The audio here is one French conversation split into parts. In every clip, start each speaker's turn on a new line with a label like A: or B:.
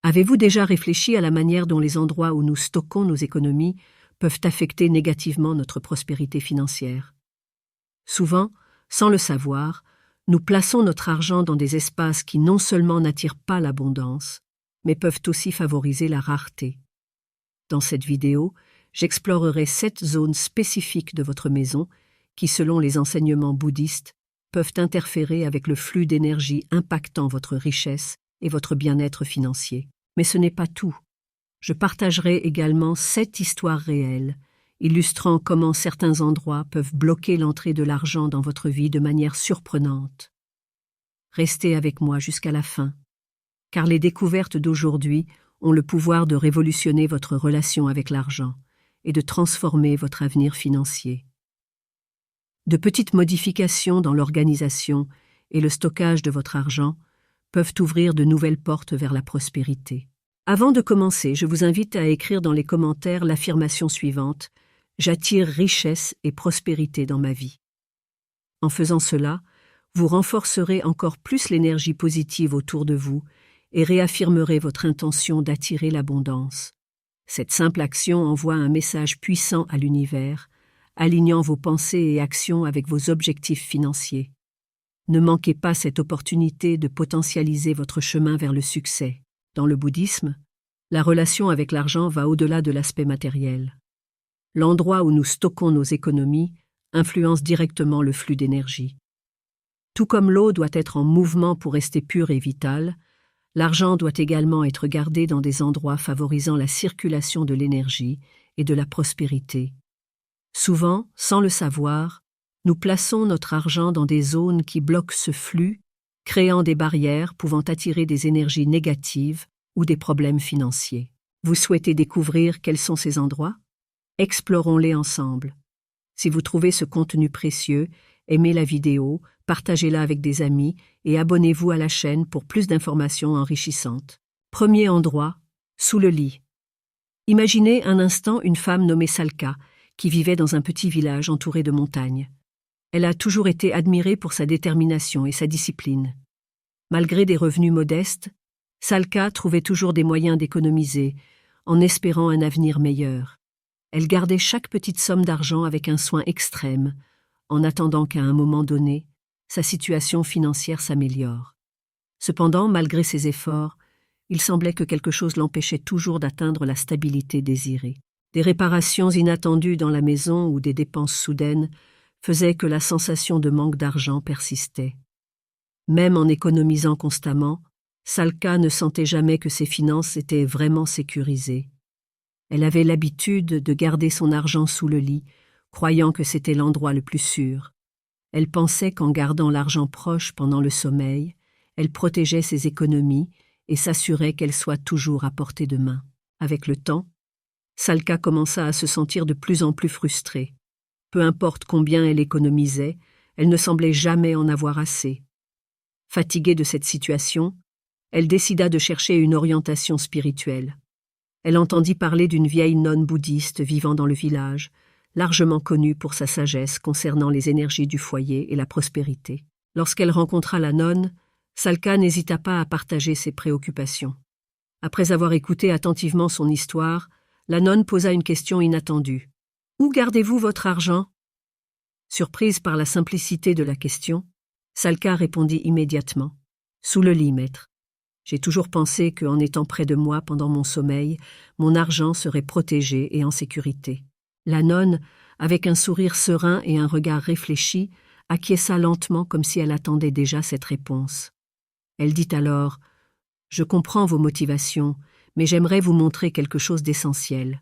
A: Avez-vous déjà réfléchi à la manière dont les endroits où nous stockons nos économies peuvent affecter négativement notre prospérité financière? Souvent, sans le savoir, nous plaçons notre argent dans des espaces qui non seulement n'attirent pas l'abondance, mais peuvent aussi favoriser la rareté. Dans cette vidéo, j'explorerai 7 zones spécifiques de votre maison qui, selon les enseignements bouddhistes, peuvent interférer avec le flux d'énergie impactant votre richesse et votre bien-être financier. Mais ce n'est pas tout. Je partagerai également 7 histoires réelles, illustrant comment certains endroits peuvent bloquer l'entrée de l'argent dans votre vie de manière surprenante. Restez avec moi jusqu'à la fin, car les découvertes d'aujourd'hui ont le pouvoir de révolutionner votre relation avec l'argent et de transformer votre avenir financier. De petites modifications dans l'organisation et le stockage de votre argent peuvent ouvrir de nouvelles portes vers la prospérité. Avant de commencer, je vous invite à écrire dans les commentaires l'affirmation suivante: « J'attire richesse et prospérité dans ma vie ». En faisant cela, vous renforcerez encore plus l'énergie positive autour de vous et réaffirmerez votre intention d'attirer l'abondance. Cette simple action envoie un message puissant à l'univers, alignant vos pensées et actions avec vos objectifs financiers. Ne manquez pas cette opportunité de potentialiser votre chemin vers le succès. Dans le bouddhisme, la relation avec l'argent va au-delà de l'aspect matériel. L'endroit où nous stockons nos économies influence directement le flux d'énergie. Tout comme l'eau doit être en mouvement pour rester pure et vitale, l'argent doit également être gardé dans des endroits favorisant la circulation de l'énergie et de la prospérité. Souvent, sans le savoir, nous plaçons notre argent dans des zones qui bloquent ce flux, créant des barrières pouvant attirer des énergies négatives ou des problèmes financiers. Vous souhaitez découvrir quels sont ces endroits? Explorons-les ensemble. Si vous trouvez ce contenu précieux, aimez la vidéo, partagez-la avec des amis et abonnez-vous à la chaîne pour plus d'informations enrichissantes. Premier endroit, sous le lit. Imaginez un instant une femme nommée Salka, qui vivait dans un petit village entouré de montagnes. Elle a toujours été admirée pour sa détermination et sa discipline. Malgré des revenus modestes, Salka trouvait toujours des moyens d'économiser, en espérant un avenir meilleur. Elle gardait chaque petite somme d'argent avec un soin extrême, en attendant qu'à un moment donné, sa situation financière s'améliore. Cependant, malgré ses efforts, il semblait que quelque chose l'empêchait toujours d'atteindre la stabilité désirée. Des réparations inattendues dans la maison ou des dépenses soudaines faisaient que la sensation de manque d'argent persistait. Même en économisant constamment, Salka ne sentait jamais que ses finances étaient vraiment sécurisées. Elle avait l'habitude de garder son argent sous le lit, croyant que c'était l'endroit le plus sûr. Elle pensait qu'en gardant l'argent proche pendant le sommeil, elle protégeait ses économies et s'assurait qu'elles soient toujours à portée de main. Avec le temps, Salka commença à se sentir de plus en plus frustrée. Peu importe combien elle économisait, elle ne semblait jamais en avoir assez. Fatiguée de cette situation, elle décida de chercher une orientation spirituelle. Elle entendit parler d'une vieille nonne bouddhiste vivant dans le village, largement connue pour sa sagesse concernant les énergies du foyer et la prospérité. Lorsqu'elle rencontra la nonne, Salka n'hésita pas à partager ses préoccupations. Après avoir écouté attentivement son histoire, la nonne posa une question inattendue. « Où gardez-vous votre argent ?» Surprise par la simplicité de la question, Salka répondit immédiatement. « Sous le lit, maître. J'ai toujours pensé qu'en étant près de moi pendant mon sommeil, mon argent serait protégé et en sécurité. » La nonne, avec un sourire serein et un regard réfléchi, acquiesça lentement comme si elle attendait déjà cette réponse. Elle dit alors « Je comprends vos motivations, mais j'aimerais vous montrer quelque chose d'essentiel.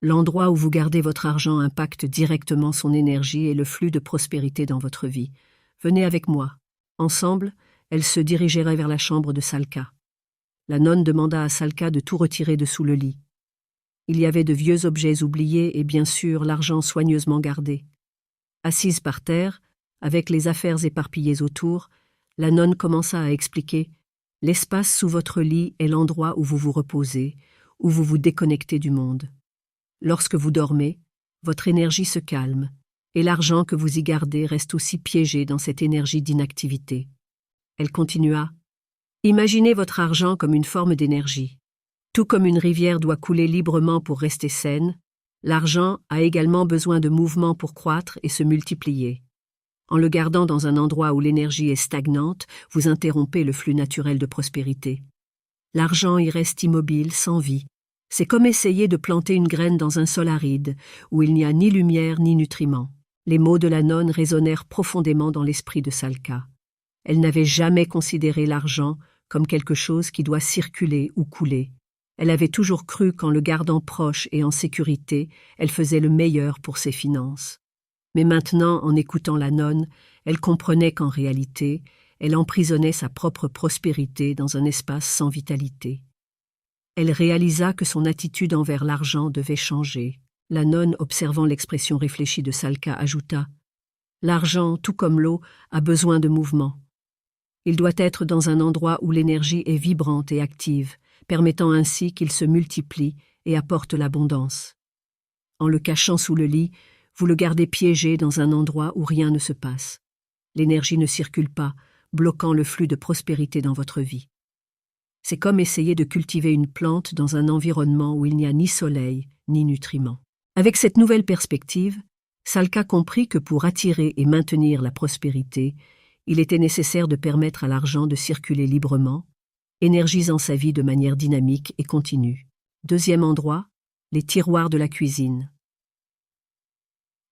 A: L'endroit où vous gardez votre argent impacte directement son énergie et le flux de prospérité dans votre vie. Venez avec moi. » Ensemble, elles se dirigèrent vers la chambre de Salka. La nonne demanda à Salka de tout retirer de sous le lit. Il y avait de vieux objets oubliés et bien sûr l'argent soigneusement gardé. Assise par terre, avec les affaires éparpillées autour, la nonne commença à expliquer « L'espace sous votre lit est l'endroit où vous vous reposez, où vous vous déconnectez du monde. Lorsque vous dormez, votre énergie se calme, et l'argent que vous y gardez reste aussi piégé dans cette énergie d'inactivité. » Elle continua « Imaginez votre argent comme une forme d'énergie. Tout comme une rivière doit couler librement pour rester saine, l'argent a également besoin de mouvement pour croître et se multiplier. En le gardant dans un endroit où l'énergie est stagnante, vous interrompez le flux naturel de prospérité. L'argent y reste immobile, sans vie. C'est comme essayer de planter une graine dans un sol aride, où il n'y a ni lumière ni nutriments. Les mots de la nonne résonnèrent profondément dans l'esprit de Salka. Elle n'avait jamais considéré l'argent comme quelque chose qui doit circuler ou couler. Elle avait toujours cru qu'en le gardant proche et en sécurité, elle faisait le meilleur pour ses finances. Mais maintenant, en écoutant la nonne, elle comprenait qu'en réalité, elle emprisonnait sa propre prospérité dans un espace sans vitalité. Elle réalisa que son attitude envers l'argent devait changer. La nonne, observant l'expression réfléchie de Salka, ajouta « L'argent, tout comme l'eau, a besoin de mouvement. Il doit être dans un endroit où l'énergie est vibrante et active, permettant ainsi qu'il se multiplie et apporte l'abondance. En le cachant sous le lit, vous le gardez piégé dans un endroit où rien ne se passe. L'énergie ne circule pas, bloquant le flux de prospérité dans votre vie. C'est comme essayer de cultiver une plante dans un environnement où il n'y a ni soleil, ni nutriments. Avec cette nouvelle perspective, Salka comprit que pour attirer et maintenir la prospérité, il était nécessaire de permettre à l'argent de circuler librement, énergisant sa vie de manière dynamique et continue. Deuxième endroit, les tiroirs de la cuisine.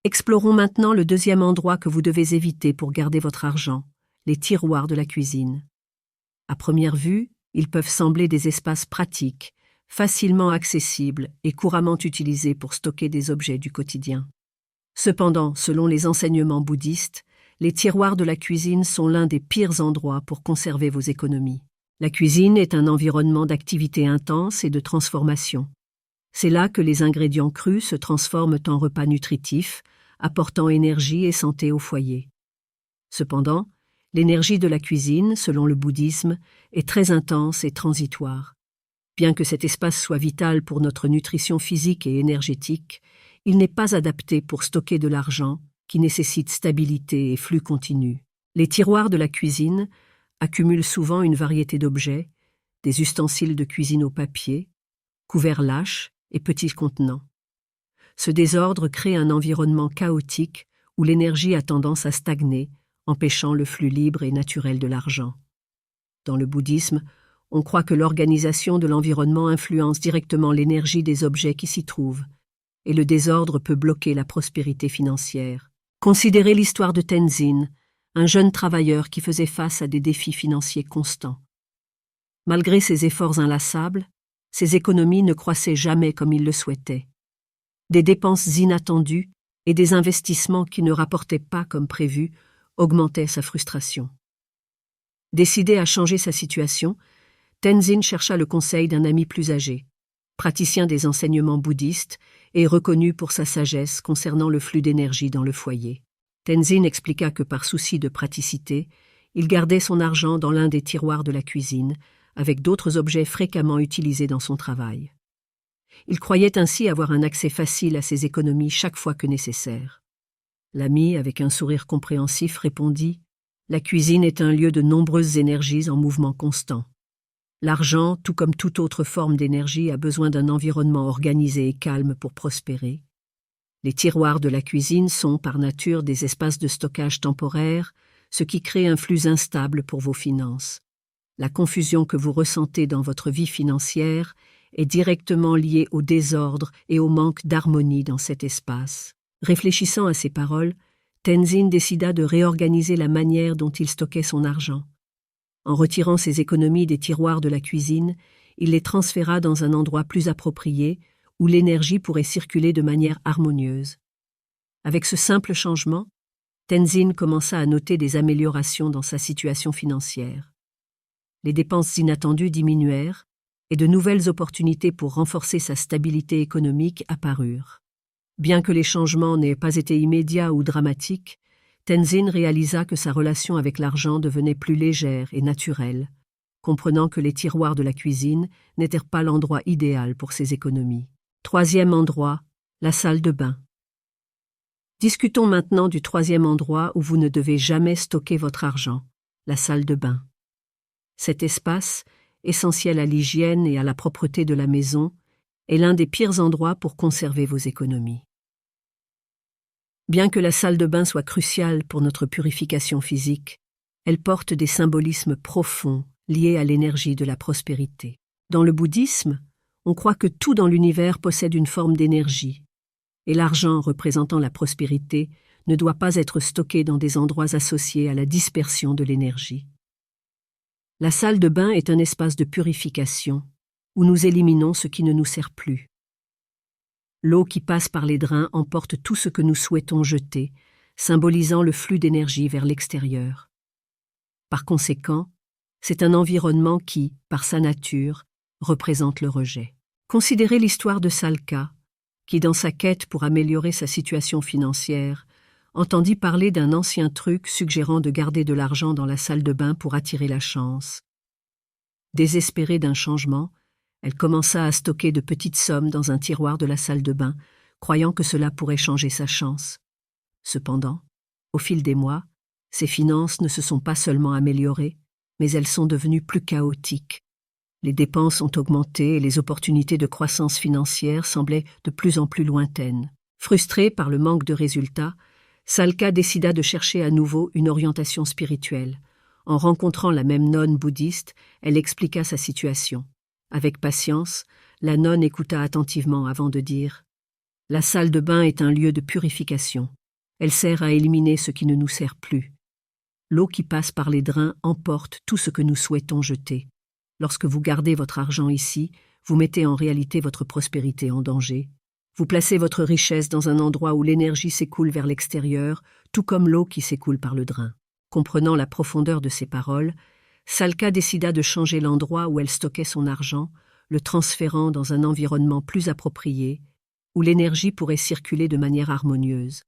A: Explorons maintenant le deuxième endroit que vous devez éviter pour garder votre argent, les tiroirs de la cuisine. À première vue, ils peuvent sembler des espaces pratiques, facilement accessibles et couramment utilisés pour stocker des objets du quotidien. Cependant, selon les enseignements bouddhistes, les tiroirs de la cuisine sont l'un des pires endroits pour conserver vos économies. La cuisine est un environnement d'activité intense et de transformation. C'est là que les ingrédients crus se transforment en repas nutritifs, apportant énergie et santé au foyer. Cependant, l'énergie de la cuisine, selon le bouddhisme, est très intense et transitoire. Bien que cet espace soit vital pour notre nutrition physique et énergétique, il n'est pas adapté pour stocker de l'argent qui nécessite stabilité et flux continu. Les tiroirs de la cuisine accumulent souvent une variété d'objets, des ustensiles de cuisine au papier, couverts lâches et petits contenants. Ce désordre crée un environnement chaotique où l'énergie a tendance à stagner, empêchant le flux libre et naturel de l'argent. Dans le bouddhisme, on croit que l'organisation de l'environnement influence directement l'énergie des objets qui s'y trouvent, et le désordre peut bloquer la prospérité financière. Considérez l'histoire de Tenzin, un jeune travailleur qui faisait face à des défis financiers constants. Malgré ses efforts inlassables, ses économies ne croissaient jamais comme il le souhaitait. Des dépenses inattendues et des investissements qui ne rapportaient pas comme prévu augmentaient sa frustration. Décidé à changer sa situation, Tenzin chercha le conseil d'un ami plus âgé, praticien des enseignements bouddhistes et reconnu pour sa sagesse concernant le flux d'énergie dans le foyer. Tenzin expliqua que par souci de praticité, il gardait son argent dans l'un des tiroirs de la cuisine, avec d'autres objets fréquemment utilisés dans son travail. Il croyait ainsi avoir un accès facile à ses économies chaque fois que nécessaire. L'ami, avec un sourire compréhensif, répondit « La cuisine est un lieu de nombreuses énergies en mouvement constant. L'argent, tout comme toute autre forme d'énergie, a besoin d'un environnement organisé et calme pour prospérer. Les tiroirs de la cuisine sont, par nature, des espaces de stockage temporaires, ce qui crée un flux instable pour vos finances. La confusion que vous ressentez dans votre vie financière est directement liée au désordre et au manque d'harmonie dans cet espace. » Réfléchissant à ces paroles, Tenzin décida de réorganiser la manière dont il stockait son argent. En retirant ses économies des tiroirs de la cuisine, il les transféra dans un endroit plus approprié où l'énergie pourrait circuler de manière harmonieuse. Avec ce simple changement, Tenzin commença à noter des améliorations dans sa situation financière. Les dépenses inattendues diminuèrent et de nouvelles opportunités pour renforcer sa stabilité économique apparurent. Bien que les changements n'aient pas été immédiats ou dramatiques, Tenzin réalisa que sa relation avec l'argent devenait plus légère et naturelle, comprenant que les tiroirs de la cuisine n'étaient pas l'endroit idéal pour ses économies. Troisième endroit, la salle de bain. Discutons maintenant du troisième endroit où vous ne devez jamais stocker votre argent, la salle de bain. Cet espace essentiel à l'hygiène et à la propreté de la maison, est l'un des pires endroits pour conserver vos économies. Bien que la salle de bain soit cruciale pour notre purification physique, elle porte des symbolismes profonds liés à l'énergie de la prospérité. Dans le bouddhisme, on croit que tout dans l'univers possède une forme d'énergie, et l'argent représentant la prospérité ne doit pas être stocké dans des endroits associés à la dispersion de l'énergie. La salle de bain est un espace de purification où nous éliminons ce qui ne nous sert plus. L'eau qui passe par les drains emporte tout ce que nous souhaitons jeter, symbolisant le flux d'énergie vers l'extérieur. Par conséquent, c'est un environnement qui, par sa nature, représente le rejet. Considérez l'histoire de Salka, qui, dans sa quête pour améliorer sa situation financière, entendit parler d'un ancien truc suggérant de garder de l'argent dans la salle de bain pour attirer la chance. Désespérée d'un changement, elle commença à stocker de petites sommes dans un tiroir de la salle de bain, croyant que cela pourrait changer sa chance. Cependant, au fil des mois, ses finances ne se sont pas seulement améliorées, mais elles sont devenues plus chaotiques. Les dépenses ont augmenté et les opportunités de croissance financière semblaient de plus en plus lointaines. Frustrée par le manque de résultats, Salka décida de chercher à nouveau une orientation spirituelle. En rencontrant la même nonne bouddhiste, elle expliqua sa situation. Avec patience, la nonne écouta attentivement avant de dire « La salle de bain est un lieu de purification. Elle sert à éliminer ce qui ne nous sert plus. L'eau qui passe par les drains emporte tout ce que nous souhaitons jeter. Lorsque vous gardez votre argent ici, vous mettez en réalité votre prospérité en danger. Vous placez votre richesse dans un endroit où l'énergie s'écoule vers l'extérieur, tout comme l'eau qui s'écoule par le drain. » Comprenant la profondeur de ces paroles, Salka décida de changer l'endroit où elle stockait son argent, le transférant dans un environnement plus approprié, où l'énergie pourrait circuler de manière harmonieuse.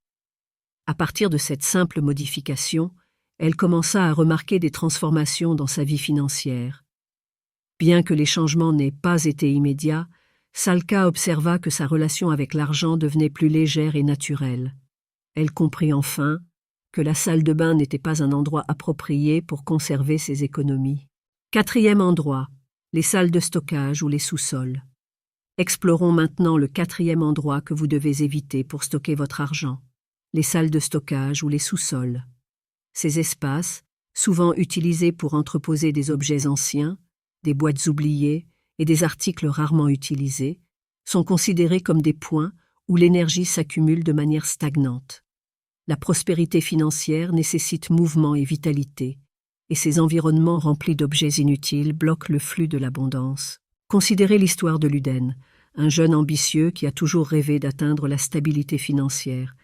A: À partir de cette simple modification, elle commença à remarquer des transformations dans sa vie financière. Bien que les changements n'aient pas été immédiats, Salka observa que sa relation avec l'argent devenait plus légère et naturelle. Elle comprit enfin que la salle de bain n'était pas un endroit approprié pour conserver ses économies. 4e endroit, les salles de stockage ou les sous-sols. Explorons maintenant le 4e endroit que vous devez éviter pour stocker votre argent, les salles de stockage ou les sous-sols. Ces espaces, souvent utilisés pour entreposer des objets anciens, des boîtes oubliées et des articles rarement utilisés, sont considérés comme des points où l'énergie s'accumule de manière stagnante. La prospérité financière nécessite mouvement et vitalité, et ces environnements remplis d'objets inutiles bloquent le flux de l'abondance. Considérez l'histoire de Luden, un jeune ambitieux qui a toujours rêvé d'atteindre la stabilité financière.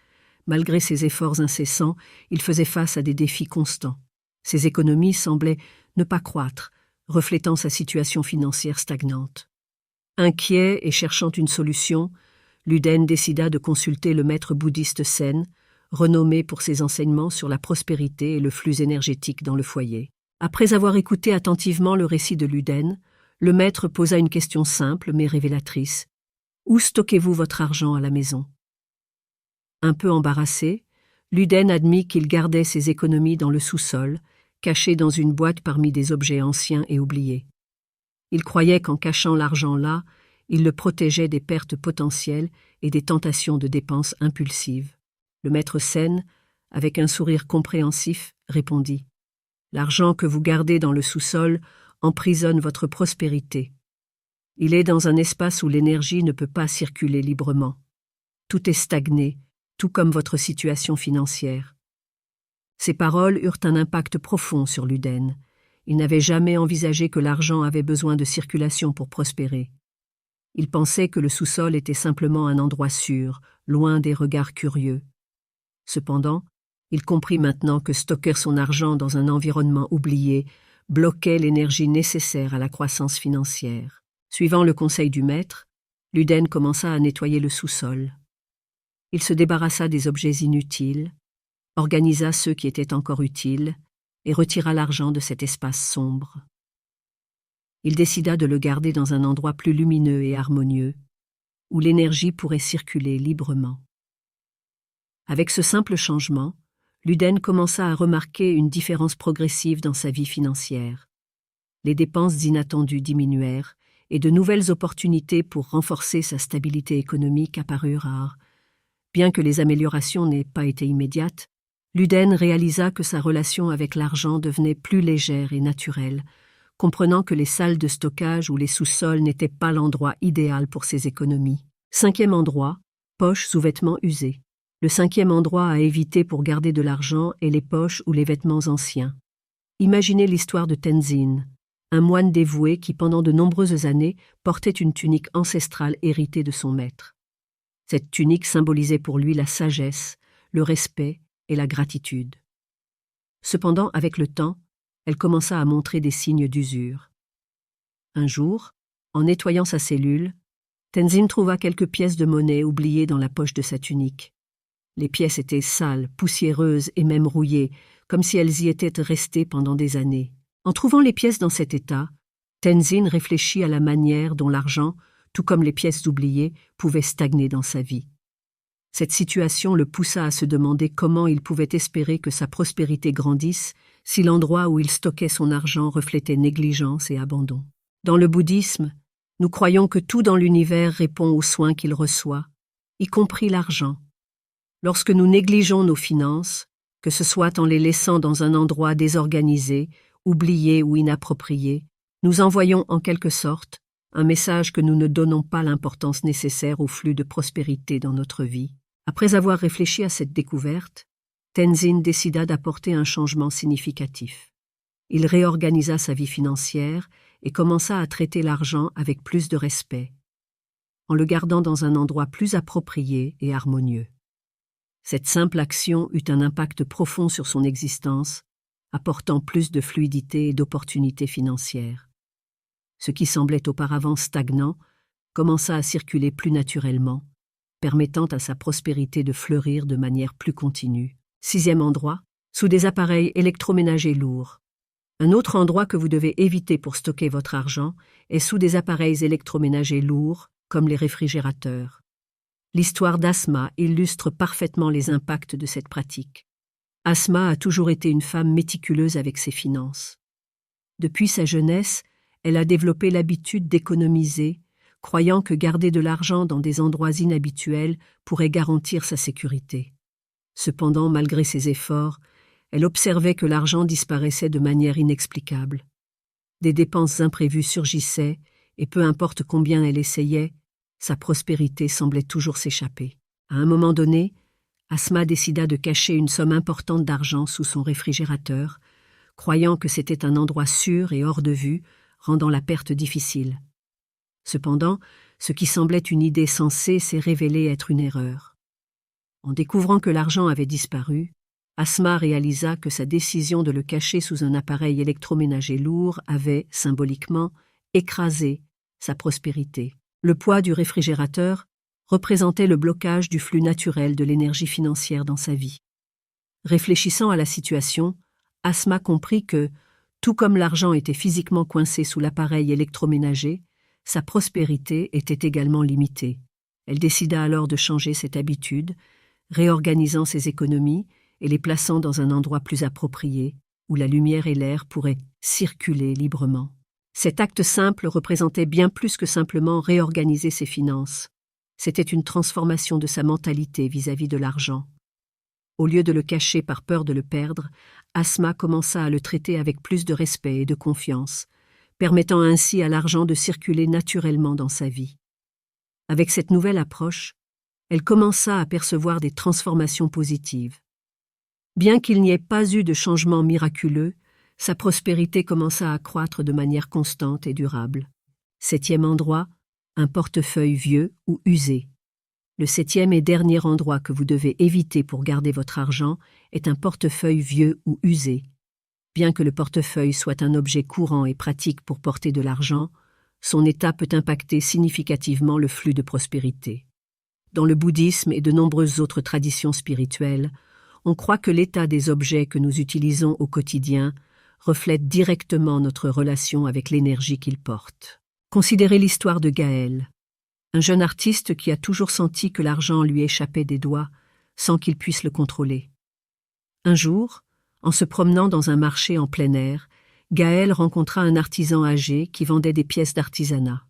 A: Malgré ses efforts incessants, il faisait face à des défis constants. Ses économies semblaient ne pas croître, reflétant sa situation financière stagnante. Inquiet et cherchant une solution, Luden décida de consulter le maître bouddhiste Sen, renommé pour ses enseignements sur la prospérité et le flux énergétique dans le foyer. Après avoir écouté attentivement le récit de Luden, le maître posa une question simple mais révélatrice. « Où stockez-vous votre argent à la maison ?» Un peu embarrassé, Luden admit qu'il gardait ses économies dans le sous-sol, cachées dans une boîte parmi des objets anciens et oubliés. Il croyait qu'en cachant l'argent là, il le protégeait des pertes potentielles et des tentations de dépenses impulsives. Le maître Sen, avec un sourire compréhensif, répondit « L'argent que vous gardez dans le sous-sol emprisonne votre prospérité. Il est dans un espace où l'énergie ne peut pas circuler librement. Tout est stagné, tout comme votre situation financière. » Ces paroles eurent un impact profond sur Luden. Il n'avait jamais envisagé que l'argent avait besoin de circulation pour prospérer. Il pensait que le sous-sol était simplement un endroit sûr, loin des regards curieux. Cependant, il comprit maintenant que stocker son argent dans un environnement oublié bloquait l'énergie nécessaire à la croissance financière. Suivant le conseil du maître, Luden commença à nettoyer le sous-sol. Il se débarrassa des objets inutiles, organisa ceux qui étaient encore utiles et retira l'argent de cet espace sombre. Il décida de le garder dans un endroit plus lumineux et harmonieux, où l'énergie pourrait circuler librement. Avec ce simple changement, Luden commença à remarquer une différence progressive dans sa vie financière. les dépenses inattendues diminuèrent et de nouvelles opportunités pour renforcer sa stabilité économique apparurent rares. Bien que les améliorations n'aient pas été immédiates, Luden réalisa que sa relation avec l'argent devenait plus légère et naturelle, comprenant que les salles de stockage ou les sous-sols n'étaient pas l'endroit idéal pour ses économies. 5e endroit, poches sous vêtements usés. Le 5e endroit à éviter pour garder de l'argent est les poches ou les vêtements anciens. Imaginez l'histoire de Tenzin, un moine dévoué qui pendant de nombreuses années portait une tunique ancestrale héritée de son maître. Cette tunique symbolisait pour lui la sagesse, le respect et la gratitude. Cependant, avec le temps, elle commença à montrer des signes d'usure. Un jour, en nettoyant sa cellule, Tenzin trouva quelques pièces de monnaie oubliées dans la poche de sa tunique. Les pièces étaient sales, poussiéreuses et même rouillées, comme si elles y étaient restées pendant des années. En trouvant les pièces dans cet état, Tenzin réfléchit à la manière dont l'argent, tout comme les pièces oubliées, pouvait stagner dans sa vie. Cette situation le poussa à se demander comment il pouvait espérer que sa prospérité grandisse si l'endroit où il stockait son argent reflétait négligence et abandon. Dans le bouddhisme, nous croyons que tout dans l'univers répond aux soins qu'il reçoit, y compris l'argent. Lorsque nous négligeons nos finances, que ce soit en les laissant dans un endroit désorganisé, oublié ou inapproprié, nous envoyons en quelque sorte un message que nous ne donnons pas l'importance nécessaire au flux de prospérité dans notre vie. Après avoir réfléchi à cette découverte, Tenzin décida d'apporter un changement significatif. Il réorganisa sa vie financière et commença à traiter l'argent avec plus de respect, en le gardant dans un endroit plus approprié et harmonieux. Cette simple action eut un impact profond sur son existence, apportant plus de fluidité et d'opportunités financières. Ce qui semblait auparavant stagnant commença à circuler plus naturellement, permettant à sa prospérité de fleurir de manière plus continue. 6e endroit, sous des appareils électroménagers lourds. Un autre endroit que vous devez éviter pour stocker votre argent est sous des appareils électroménagers lourds, comme les réfrigérateurs. L'histoire d'Asma illustre parfaitement les impacts de cette pratique. Asma a toujours été une femme méticuleuse avec ses finances. Depuis sa jeunesse, elle a développé l'habitude d'économiser, croyant que garder de l'argent dans des endroits inhabituels pourrait garantir sa sécurité. Cependant, malgré ses efforts, elle observait que l'argent disparaissait de manière inexplicable. Des dépenses imprévues surgissaient, et peu importe combien elle essayait, sa prospérité semblait toujours s'échapper. À un moment donné, Asma décida de cacher une somme importante d'argent sous son réfrigérateur, croyant que c'était un endroit sûr et hors de vue, rendant la perte difficile. Cependant, ce qui semblait une idée sensée s'est révélé être une erreur. En découvrant que l'argent avait disparu, Asma réalisa que sa décision de le cacher sous un appareil électroménager lourd avait, symboliquement, écrasé sa prospérité. Le poids du réfrigérateur représentait le blocage du flux naturel de l'énergie financière dans sa vie. Réfléchissant à la situation, Asma comprit que, tout comme l'argent était physiquement coincé sous l'appareil électroménager, sa prospérité était également limitée. Elle décida alors de changer cette habitude, réorganisant ses économies et les plaçant dans un endroit plus approprié, où la lumière et l'air pourraient circuler librement. Cet acte simple représentait bien plus que simplement réorganiser ses finances. C'était une transformation de sa mentalité vis-à-vis de l'argent. Au lieu de le cacher par peur de le perdre, Asma commença à le traiter avec plus de respect et de confiance, permettant ainsi à l'argent de circuler naturellement dans sa vie. Avec cette nouvelle approche, elle commença à percevoir des transformations positives. Bien qu'il n'y ait pas eu de changement miraculeux, sa prospérité commença à croître de manière constante et durable. 7e endroit, un portefeuille vieux ou usé. Le 7e et dernier endroit que vous devez éviter pour garder votre argent est un portefeuille vieux ou usé. Bien que le portefeuille soit un objet courant et pratique pour porter de l'argent, son état peut impacter significativement le flux de prospérité. Dans le bouddhisme et de nombreuses autres traditions spirituelles, on croit que l'état des objets que nous utilisons au quotidien reflète directement notre relation avec l'énergie qu'ils portent. Considérez l'histoire de Gaël, un jeune artiste qui a toujours senti que l'argent lui échappait des doigts sans qu'il puisse le contrôler. Un jour, en se promenant dans un marché en plein air, Gaël rencontra un artisan âgé qui vendait des pièces d'artisanat.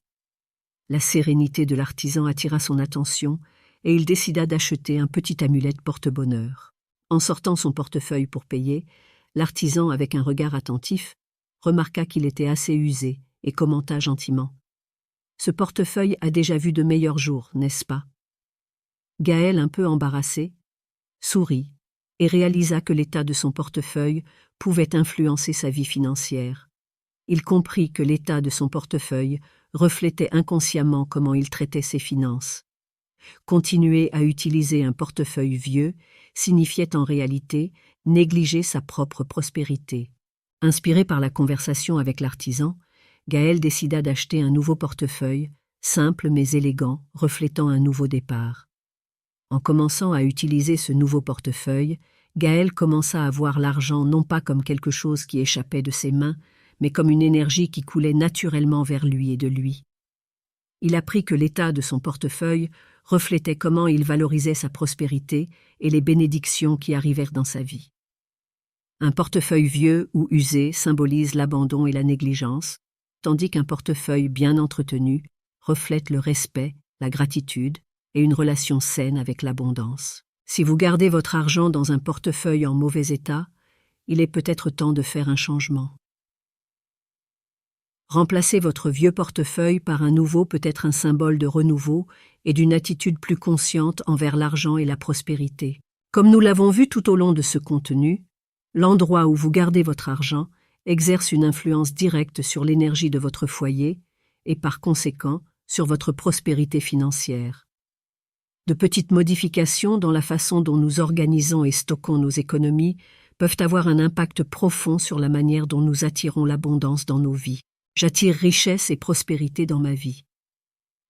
A: La sérénité de l'artisan attira son attention et il décida d'acheter un petit amulette porte-bonheur. En sortant son portefeuille pour payer, l'artisan, avec un regard attentif, remarqua qu'il était assez usé et commenta gentiment. « Ce portefeuille a déjà vu de meilleurs jours, n'est-ce pas ?» Gaël, un peu embarrassé, sourit et réalisa que l'état de son portefeuille pouvait influencer sa vie financière. Il comprit que l'état de son portefeuille reflétait inconsciemment comment il traitait ses finances. Continuer à utiliser un portefeuille vieux signifiait en réalité négliger sa propre prospérité. Inspiré par la conversation avec l'artisan, Gaël décida d'acheter un nouveau portefeuille, simple mais élégant, reflétant un nouveau départ. En commençant à utiliser ce nouveau portefeuille, Gaël commença à voir l'argent non pas comme quelque chose qui échappait de ses mains, mais comme une énergie qui coulait naturellement vers lui et de lui. Il apprit que l'état de son portefeuille reflétait comment il valorisait sa prospérité et les bénédictions qui arrivèrent dans sa vie. Un portefeuille vieux ou usé symbolise l'abandon et la négligence, tandis qu'un portefeuille bien entretenu reflète le respect, la gratitude et une relation saine avec l'abondance. Si vous gardez votre argent dans un portefeuille en mauvais état, il est peut-être temps de faire un changement. Remplacer votre vieux portefeuille par un nouveau peut être un symbole de renouveau et d'une attitude plus consciente envers l'argent et la prospérité. Comme nous l'avons vu tout au long de ce contenu, l'endroit où vous gardez votre argent exerce une influence directe sur l'énergie de votre foyer et par conséquent sur votre prospérité financière. De petites modifications dans la façon dont nous organisons et stockons nos économies peuvent avoir un impact profond sur la manière dont nous attirons l'abondance dans nos vies. J'attire richesse et prospérité dans ma vie.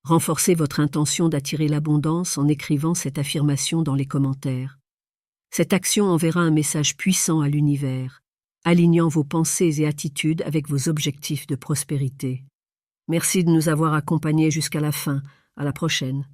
A: Renforcez votre intention d'attirer l'abondance en écrivant cette affirmation dans les commentaires. Cette action enverra un message puissant à l'univers, alignant vos pensées et attitudes avec vos objectifs de prospérité. Merci de nous avoir accompagnés jusqu'à la fin. À la prochaine.